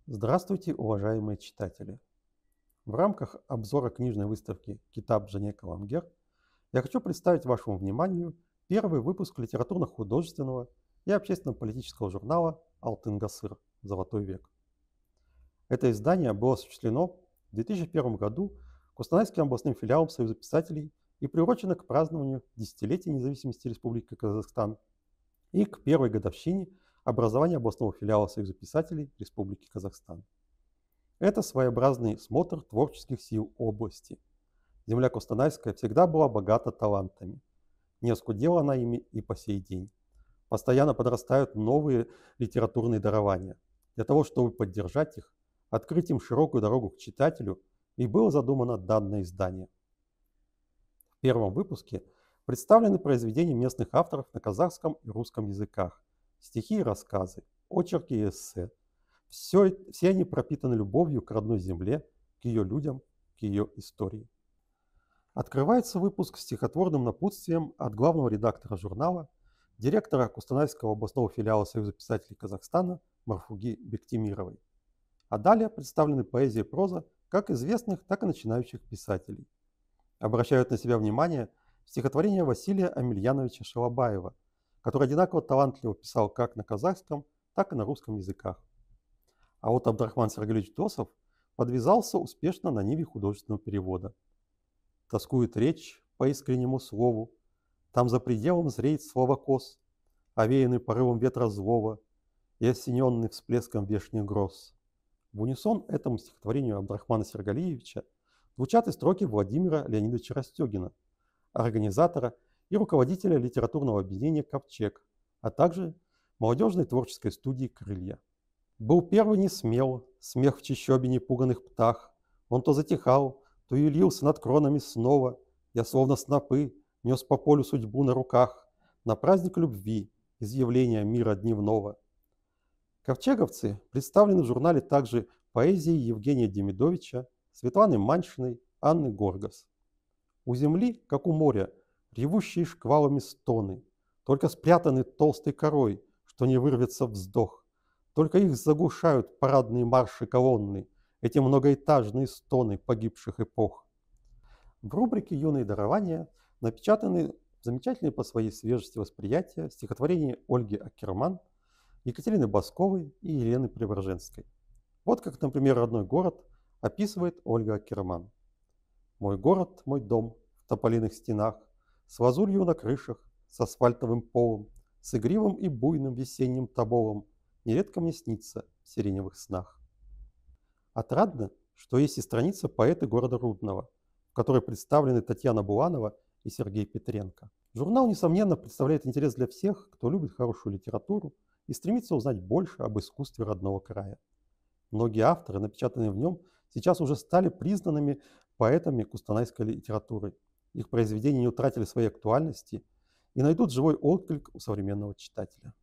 Здравствуйте, уважаемые читатели! В рамках обзора книжной выставки «Китаб Жене Каламгер» я хочу представить вашему вниманию первый выпуск литературно-художественного и общественно-политического журнала «Алтын Гасыр. Золотой век». Это издание было осуществлено в 2001 году Костанайским областным филиалом Союза писателей и приурочено к празднованию десятилетия независимости Республики Казахстан и к первой годовщине образования областного филиала Союза писателей Республики Казахстан. Это своеобразный смотр творческих сил области. Земля Костанайская всегда была богата талантами. Не оскудела она ими и по сей день. Постоянно подрастают новые литературные дарования. Для того, чтобы поддержать их, открыть им широкую дорогу к читателю, и было задумано данное издание. В первом выпуске представлены произведения местных авторов на казахском и русском языках, стихи и рассказы, очерки и эссе. Все они пропитаны любовью к родной земле, к ее людям, к ее истории. Открывается выпуск стихотворным напутствием от главного редактора журнала, директора Костанайского областного филиала Союза писателей Казахстана Марфуги Бектимировой. А далее представлены поэзия и проза как известных, так и начинающих писателей. Обращают на себя внимание стихотворение Василия Амельяновича Шалабаева, который одинаково талантливо писал как на казахском, так и на русском языках. А вот Абдрахман Сергалевич Досов подвязался успешно на ниве художественного перевода. Тоскует речь по искреннему слову, там за пределом зреет словокос, овеянный порывом ветра злого и осененный всплеском вешних гроз. В унисон этому стихотворению Абдрахмана Сергалиевича звучат и строки Владимира Леонидовича Растегина, организатора и руководителя литературного объединения «Ковчег», а также молодежной творческой студии «Крылья». Был первый не смел, смех в чащобе непуганных птах. Он то затихал, то юлился над кронами снова. Я словно снопы нес по полю судьбу на руках, на праздник любви, изъявления мира дневного. Ковчеговцы представлены в журнале также поэзией Евгения Демидовича, Светланы Маньшиной, Анны Горгас. У земли, как у моря, ревущие шквалами стоны, только спрятаны толстой корой, что не вырвется вздох. Только их заглушают парадные марши колонны, эти многоэтажные стоны погибших эпох. В рубрике «Юные дарования» напечатаны замечательные по своей свежести восприятия стихотворения Ольги Акерман, Екатерины Басковой и Елены Преображенской. Вот как, например, родной город описывает Ольга Акерман. «Мой город, мой дом в тополиных стенах, с лазурью на крышах, с асфальтовым полом, с игривым и буйным весенним тоболом, нередко мне снится в сиреневых снах». Отрадно, что есть и страница поэта города Рудного, в которой представлены Татьяна Буланова и Сергей Петренко. Журнал, несомненно, представляет интерес для всех, кто любит хорошую литературу и стремится узнать больше об искусстве родного края. Многие авторы, напечатанные в нем, сейчас уже стали признанными поэтами кустанайской литературы. Их произведения не утратили своей актуальности и найдут живой отклик у современного читателя.